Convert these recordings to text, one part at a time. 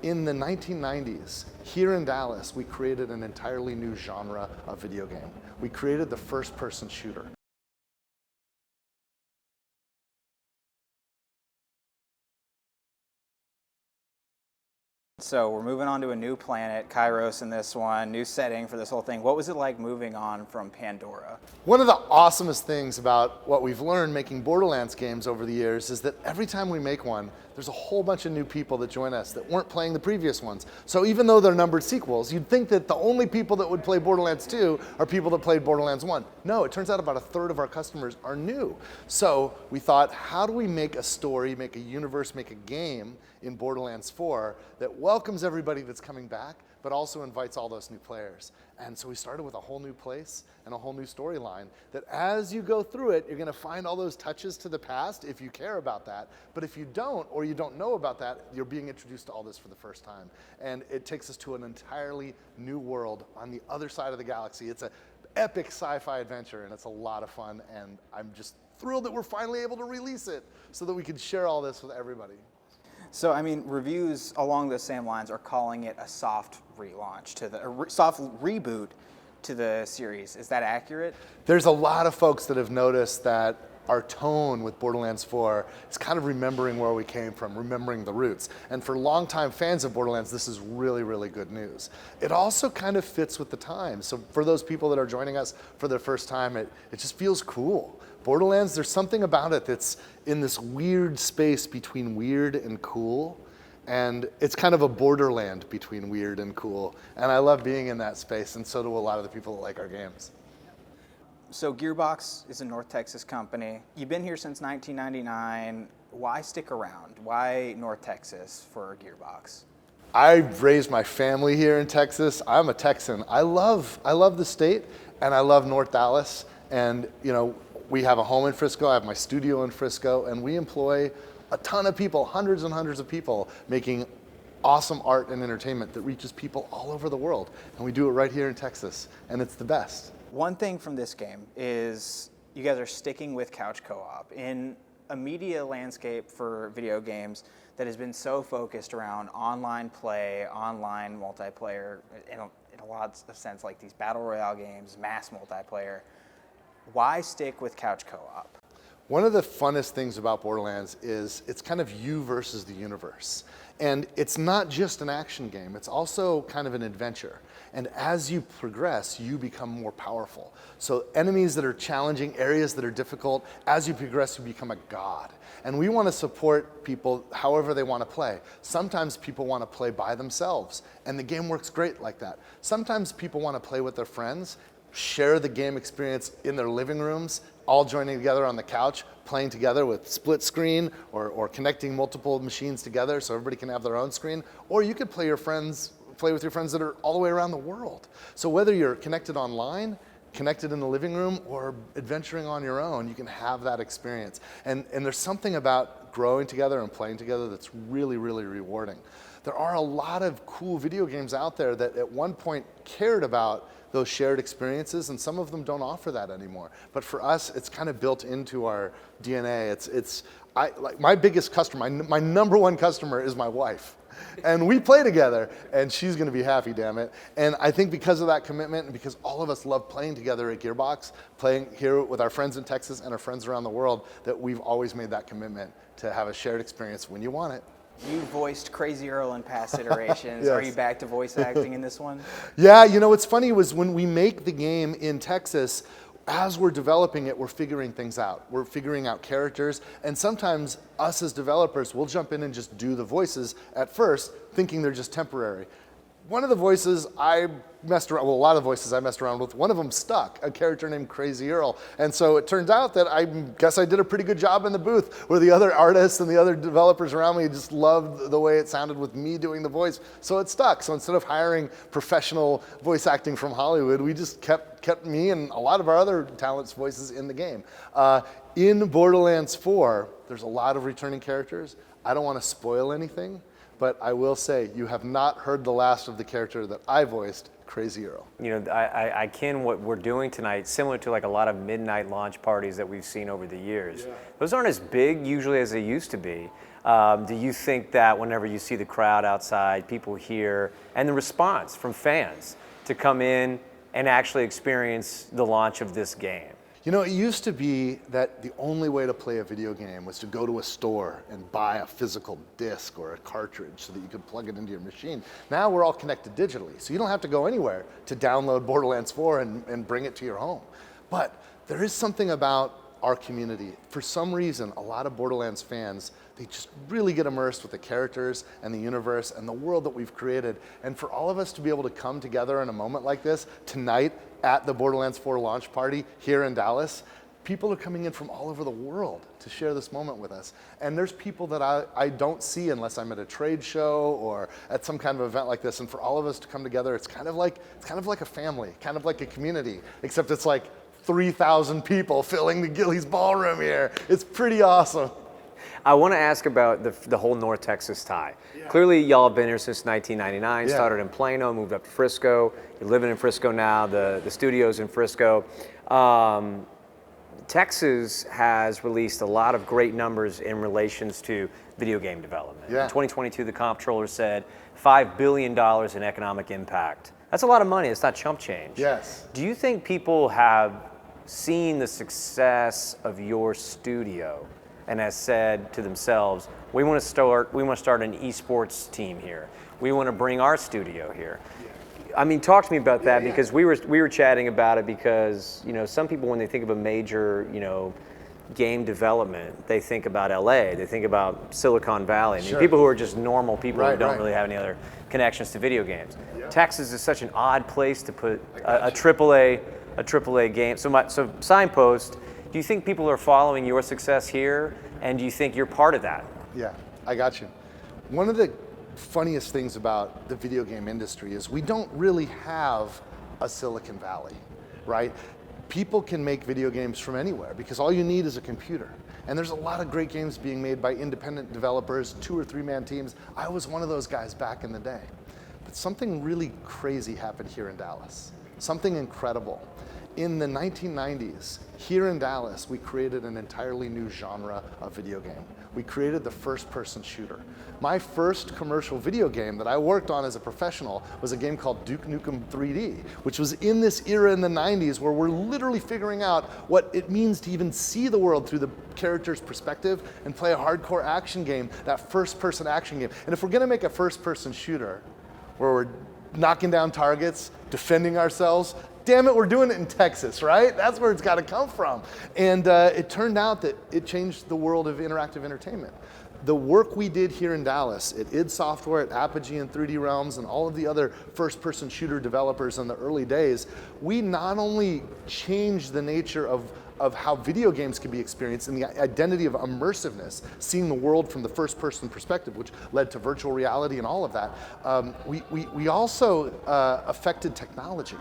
in the 1990s, here in Dallas, we created an entirely new genre of video game. We created the first-person shooter. So we're moving on to a new planet, Kairos in this one, new setting for this whole thing. What was it like moving on from Pandora? One of the awesomest things about what we've learned making Borderlands games over the years is that every time we make one, there's a whole bunch of new people that join us that weren't playing the previous ones. So even though they're numbered sequels, you'd think that the only people that would play Borderlands 2 are people that played Borderlands 1. No, it turns out about a third of our customers are new. So we thought, how do we make a story, make a universe, make a game in Borderlands 4 that welcomes everybody that's coming back, but also invites all those new players? And so we started with a whole new place and a whole new storyline that as you go through it, you're gonna find all those touches to the past if you care about that. But if you don't, or you don't know about that, you're being introduced to all this for the first time. And it takes us to an entirely new world on the other side of the galaxy. It's an epic sci-fi adventure, and it's a lot of fun. And I'm just thrilled that we're finally able to release it so that we can share all this with everybody. So, I mean, reviews along those same lines are calling it a soft relaunch to the soft reboot to the series. Is that accurate? There's a lot of folks that have noticed that our tone with Borderlands 4 is kind of remembering where we came from, remembering the roots. And for longtime fans of Borderlands, this is really, really good news. It also kind of fits with the times. So for those people that are joining us for the first time, it just feels cool. Borderlands, there's something about it that's in this weird space between weird and cool. And it's kind of a borderland between weird and cool. And I love being in that space, and so do a lot of the people that like our games. So Gearbox is a North Texas company. You've been here since 1999. Why stick around? Why North Texas for Gearbox? I raised my family here in Texas. I'm a Texan. I love the state, and I love North Dallas. And you know, we have a home in Frisco. I have my studio in Frisco, and we employ a ton of people, hundreds and hundreds of people, making awesome art and entertainment that reaches people all over the world. And we do it right here in Texas, and it's the best. One thing from this game is you guys are sticking with couch co-op. In a media landscape for video games that has been so focused around online play, online multiplayer, in a lot of sense like these battle royale games, mass multiplayer, why stick with couch co-op? One of the funnest things about Borderlands is it's kind of you versus the universe. And it's not just an action game, it's also kind of an adventure. And as you progress, you become more powerful. So enemies that are challenging, areas that are difficult, as you progress, you become a god. And we want to support people however they want to play. Sometimes people want to play by themselves, and the game works great like that. Sometimes people want to play with their friends, share the game experience in their living rooms, all joining together on the couch, playing together with split screen or connecting multiple machines together so everybody can have their own screen. Or you could play with your friends that are all the way around the world. So whether you're connected online, connected in the living room, or adventuring on your own, you can have that experience. And there's something about growing together and playing together that's really, really rewarding. There are a lot of cool video games out there that at one point cared about those shared experiences, and some of them don't offer that anymore. But for us, it's kind of built into our DNA. Like my biggest customer, my number one customer is my wife. And we play together, and she's gonna be happy, damn it. And I think because of that commitment, and because all of us love playing together at Gearbox, playing here with our friends in Texas and our friends around the world, that we've always made that commitment to have a shared experience when you want it. You voiced Crazy Earl in past iterations. Yes. Are you back to voice acting in this one? Yeah, you know what's funny was when we make the game in Texas, as we're developing it, we're figuring things out. We're figuring out characters, and sometimes us as developers will jump in and just do the voices at first, thinking they're just temporary. One of the voices I messed around, well, a lot of voices I messed around with, one of them stuck, a character named Crazy Earl. And so it turns out that I guess I did a pretty good job in the booth, where the other artists and the other developers around me just loved the way it sounded with me doing the voice. So it stuck. So instead of hiring professional voice acting from Hollywood, we just kept me and a lot of our other talents' voices in the game. In Borderlands 4, there's a lot of returning characters. I don't want to spoil anything, but I will say you have not heard the last of the character that I voiced, Crazy Earl. You know, I akin what we're doing tonight, similar to like a lot of midnight launch parties that we've seen over the years. Yeah. Those aren't as big usually as they used to be. Do you think that whenever you see the crowd outside, people here, and the response from fans to come in and actually experience the launch of this game? You know, it used to be that the only way to play a video game was to go to a store and buy a physical disc or a cartridge so that you could plug it into your machine. Now we're all connected digitally, so you don't have to go anywhere to download Borderlands 4 and bring it to your home. But there is something about our community. For some reason, a lot of Borderlands fans, they just really get immersed with the characters and the universe and the world that we've created. And for all of us to be able to come together in a moment like this tonight at the Borderlands 4 launch party here in Dallas, people are coming in from all over the world to share this moment with us. And there's people that I don't see unless I'm at a trade show or at some kind of event like this. And for all of us to come together, it's kind of like a family, kind of like a community, except it's like 3,000 people filling the Gillies Ballroom here. It's pretty awesome. I want to ask about the whole North Texas tie. Yeah. Clearly, y'all have been here since 1999, started in Plano, moved up to Frisco. You're living in Frisco now, the studio's in Frisco. Texas has released a lot of great numbers in relations to video game development. Yeah. In 2022, the comptroller said $5 billion in economic impact. That's a lot of money, it's not chump change. Yes. Do you think people have seen the success of your studio and has said to themselves, we want to start an esports team here. We want to bring our studio here. I mean, talk to me about that because we were chatting about it because, you know, some people when they think of a major, you know, game development, they think about LA, they think about Silicon Valley. I mean, people who are just normal people who don't really have any other connections to video games. Yeah. Texas is such an odd place to put a AAA game. So Signpost, do you think people are following your success here, and do you think you're part of that? Yeah, I got you. One of the funniest things about the video game industry is we don't really have a Silicon Valley, right? People can make video games from anywhere because all you need is a computer. And there's a lot of great games being made by independent developers, 2 or 3 man teams. I was one of those guys back in the day. But something really crazy happened here in Dallas, something incredible. In the 1990s, here in Dallas, we created an entirely new genre of video game. We created the first-person shooter. My first commercial video game that I worked on as a professional was a game called Duke Nukem 3D, which was in this era in the 90s where we're literally figuring out what it means to even see the world through the character's perspective and play a hardcore action game, that first-person action game. And if we're gonna make a first-person shooter where we're knocking down targets, defending ourselves, damn it, we're doing it in Texas, right? That's where it's got to come from. And it turned out that it changed the world of interactive entertainment. The work we did here in Dallas at id Software, at Apogee and 3D Realms, and all of the other first-person shooter developers in the early days, we not only changed the nature of how video games can be experienced and the identity of immersiveness, seeing the world from the first-person perspective, which led to virtual reality and all of that, we also affected technology.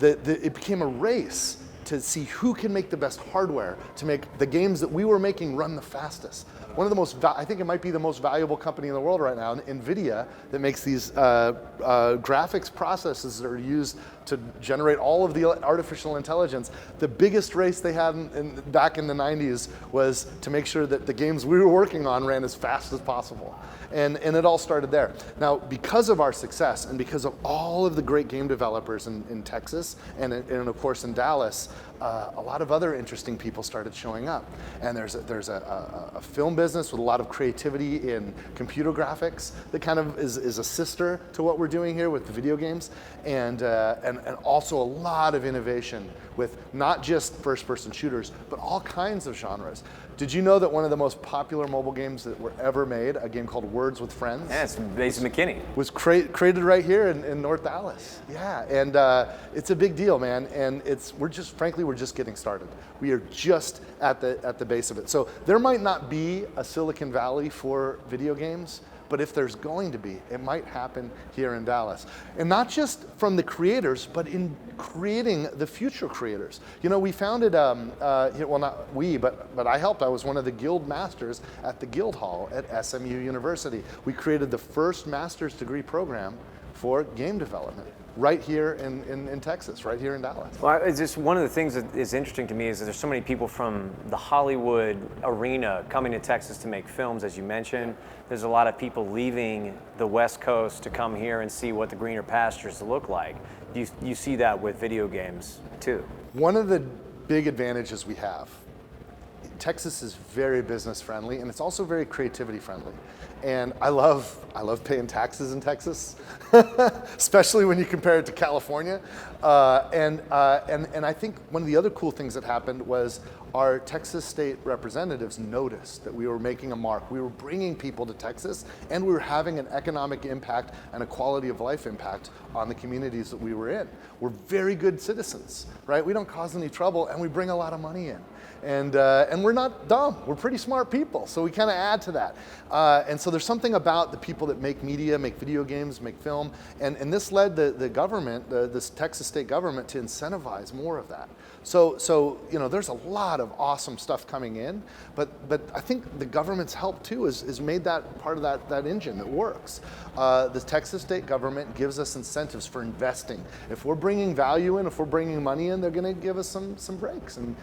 It became a race to see who can make the best hardware to make the games that we were making run the fastest. One of the most, I think it might be the most valuable company in the world right now, NVIDIA, that makes these graphics processes that are used to generate all of the artificial intelligence. The biggest race they had back in the 90s was to make sure that the games we were working on ran as fast as possible. And it all started there. Now, because of our success and because of all of the great game developers in Texas and of course in Dallas, a lot of other interesting people started showing up. And there's a film business with a lot of creativity in computer graphics that kind of is a sister to what we're doing here with the video games. And also a lot of innovation with not just first-person shooters, but all kinds of genres. Did you know that one of the most popular mobile games that were ever made, a game called Words with Friends? Yeah, it's based in McKinney. Was created right here in North Dallas. Yeah, and it's a big deal, man. And we're just getting started. We are just at the base of it. So there might not be a Silicon Valley for video games, but if there's going to be, it might happen here in Dallas. And not just from the creators, but in creating the future creators. You know, we founded, well not we, but I helped. I was one of the guild masters at the Guild Hall at SMU University. We created the first master's degree program for game development right here in Texas, right here in Dallas. Well, it's just one of the things that is interesting to me is that there's so many people from the Hollywood arena coming to Texas to make films, as you mentioned. There's a lot of people leaving the West Coast to come here and see what the greener pastures look like. You see that with video games too. One of the big advantages we have, Texas is very business friendly, and it's also very creativity friendly. And I love paying taxes in Texas, especially when you compare it to California. And I think one of the other cool things that happened was our Texas state representatives noticed that we were making a mark. We were bringing people to Texas, and we were having an economic impact and a quality of life impact on the communities that we were in. We're very good citizens, right? We don't cause any trouble, and we bring a lot of money in. And we're not dumb. We're pretty smart people, so we kind of add to that. And so there's something about the people that make media, make video games, make film, and this led the government, this Texas state government, to incentivize more of that. So you know, there's a lot of awesome stuff coming in, but I think the government's help too is made that part of that engine that works. The Texas state government gives us incentives for investing. If we're bringing value in, if we're bringing money in, they're going to give us some breaks and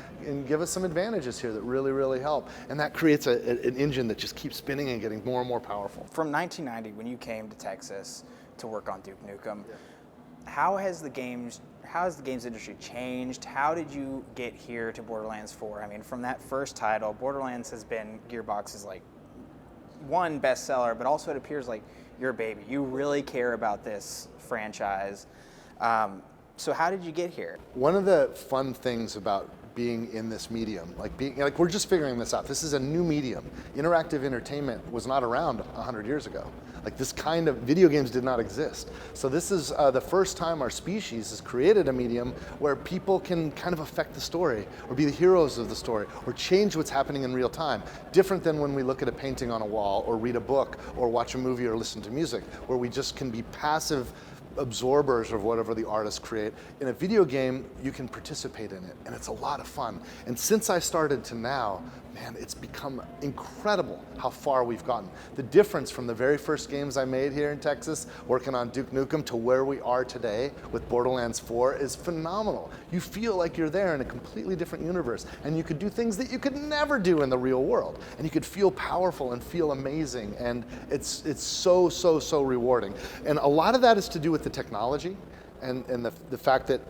give us some advantages here that really, really help. And that creates an engine that just keeps spinning and getting more and more powerful. From 1990, when you came to Texas to work on Duke Nukem, how has the games industry changed? How did you get here to Borderlands 4? I mean, from that first title, Borderlands has been Gearbox's like one bestseller, but also it appears like your baby. You really care about this franchise. So how did you get here? One of the fun things about being in this medium, like we're just figuring this out. This is a new medium. Interactive entertainment was not around 100 years ago. Like this kind of video games did not exist. So this is the first time our species has created a medium where people can kind of affect the story or be the heroes of the story or change what's happening in real time. Different than when we look at a painting on a wall or read a book or watch a movie or listen to music, where we just can be passive absorbers of whatever the artists create. In a video game, you can participate in it, and it's a lot of fun. And since I started to now, man, it's become incredible how far we've gotten. The difference from the very first games I made here in Texas, working on Duke Nukem, to where we are today with Borderlands 4 is phenomenal. You feel like you're there in a completely different universe, and you could do things that you could never do in the real world. And you could feel powerful and feel amazing, and it's so rewarding. And a lot of that is to do with the technology and the fact that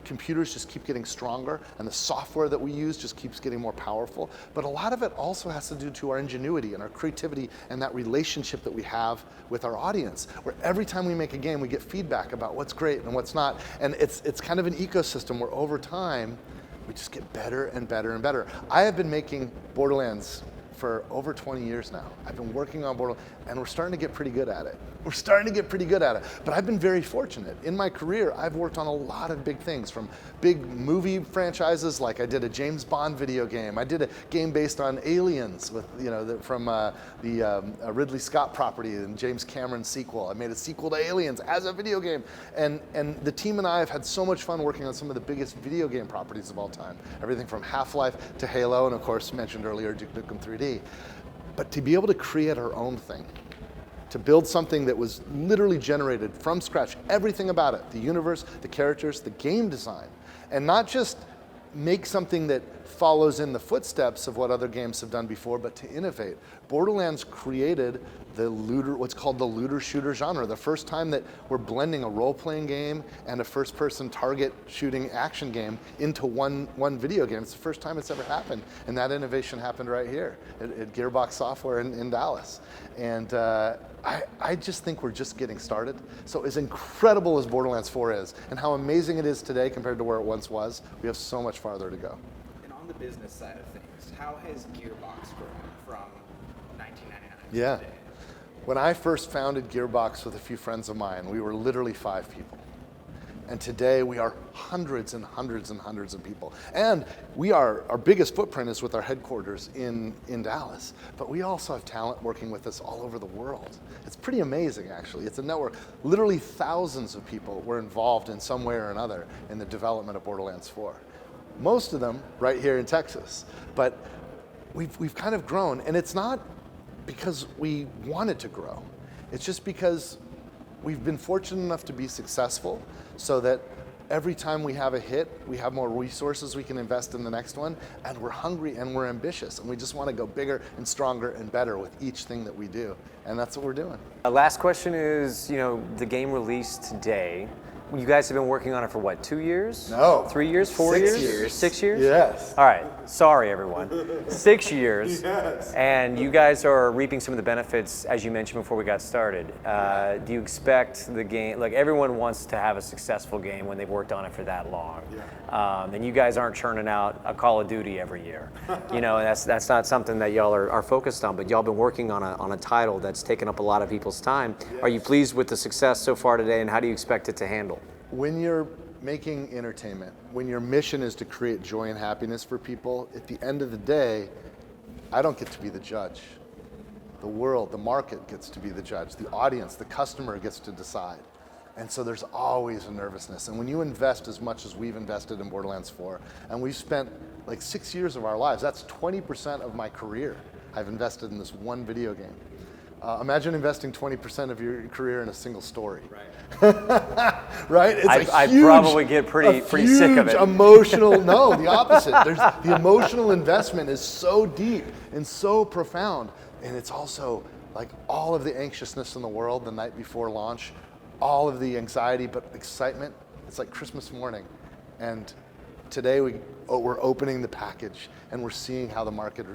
computers just keep getting stronger and the software that we use just keeps getting more powerful. But a lot of it also has to do to our ingenuity and our creativity and that relationship that we have with our audience, where every time we make a game, we get feedback about what's great and what's not. And it's kind of an ecosystem where over time, we just get better and better and better. I have been making Borderlands for over 20 years now. I've been working on Borderlands, and we're starting to get pretty good at it. But I've been very fortunate. In my career, I've worked on a lot of big things, from big movie franchises, like I did a James Bond video game. I did a game based on aliens with, from the Ridley Scott property and James Cameron sequel. I made a sequel to Aliens as a video game. And the team and I have had so much fun working on some of the biggest video game properties of all time. Everything from Half-Life to Halo, and of course, mentioned earlier, Duke Nukem 3D. But to be able to create our own thing, to build something that was literally generated from scratch, everything about it, the universe, the characters, the game design, and not just make something that follows in the footsteps of what other games have done before, but to innovate. Borderlands created what's called the looter shooter genre. The first time that we're blending a role-playing game and a first-person target shooting action game into one video game. It's the first time it's ever happened, and that innovation happened right here at Gearbox Software in Dallas. And I just think we're just getting started. So as incredible as Borderlands 4 is, and how amazing it is today compared to where it once was, we have so much farther to go. And on the business side of things, how has Gearbox grown from 1999 to Yeah. today? When I first founded Gearbox with a few friends of mine, we were literally 5 people. And today we are hundreds and hundreds and hundreds of people. And our biggest footprint is with our headquarters in Dallas. But we also have talent working with us all over the world. It's pretty amazing, actually. It's a network. Literally thousands of people were involved in some way or another in the development of Borderlands 4. Most of them right here in Texas. But we've kind of grown, and it's not because we wanted to grow. It's just because we've been fortunate enough to be successful so that every time we have a hit, we have more resources we can invest in the next one, and we're hungry and we're ambitious, and we just want to go bigger and stronger and better with each thing that we do, and that's what we're doing. Last question is, the game released today. You guys have been working on it for what, 2 years? No. 3 years? 4 6 years? years. 6 years? Yes. All right. Sorry, everyone. 6 years. Yes. And you guys are reaping some of the benefits, as you mentioned before we got started. Do you expect the game, like everyone wants to have a successful game when they've worked on it for that long. Yeah. And you guys aren't churning out a Call of Duty every year. And that's not something that y'all are focused on, but y'all been working on a title that's taken up a lot of people's time. Yes. Are you pleased with the success so far today, and how do you expect it to handle? When you're making entertainment, when your mission is to create joy and happiness for people, at the end of the day, I don't get to be the judge. The world, the market gets to be the judge. The audience, the customer gets to decide. And so there's always a nervousness. And when you invest as much as we've invested in Borderlands 4, and we've spent like 6 years of our lives, that's 20% of my career I've invested in this one video game. Imagine investing 20% of your career in a single story. Right? Right? It's I'd probably get pretty sick of it. Emotional, no, the opposite. The emotional investment is so deep and so profound. And it's also like all of the anxiousness in the world the night before launch, all of the anxiety, but excitement. It's like Christmas morning. And today we're opening the package and we're seeing how the market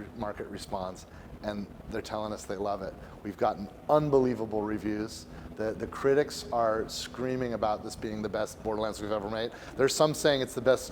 responds. And they're telling us they love it. We've gotten unbelievable reviews. The critics are screaming about this being the best Borderlands we've ever made. There's some saying it's the best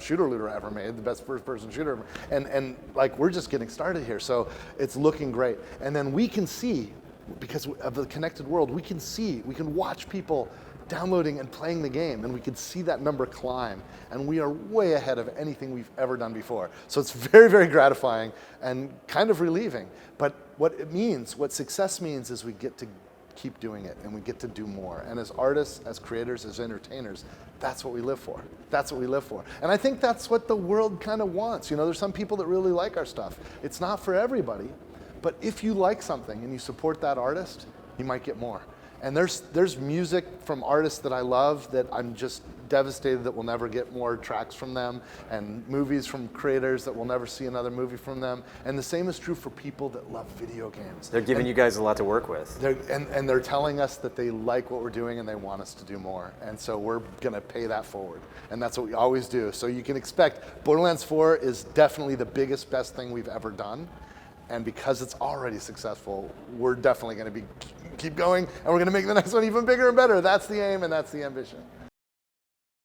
shooter-looter ever made, the best first-person shooter ever. And like, we're just getting started here, so it's looking great. And then we can see, because of the connected world, we can watch people downloading and playing the game, and we can see that number climb, and we are way ahead of anything we've ever done before. So it's very, very gratifying and kind of relieving. But what success means is we get to keep doing it, and we get to do more. And as artists, as creators, as entertainers, that's what we live for. That's what we live for. And I think that's what the world kind of wants. There's some people that really like our stuff. It's not for everybody, but if you like something and you support that artist, you might get more. And there's music from artists that I love that I'm just devastated that we'll never get more tracks from them, and movies from creators that we'll never see another movie from them. And the same is true for people that love video games. They're giving you guys a lot to work with. They're telling us that they like what we're doing and they want us to do more. And so we're gonna pay that forward. And that's what we always do. So you can expect Borderlands 4 is definitely the biggest, best thing we've ever done. And because it's already successful, we're definitely going to keep going, and we're going to make the next one even bigger and better. That's the aim and that's the ambition.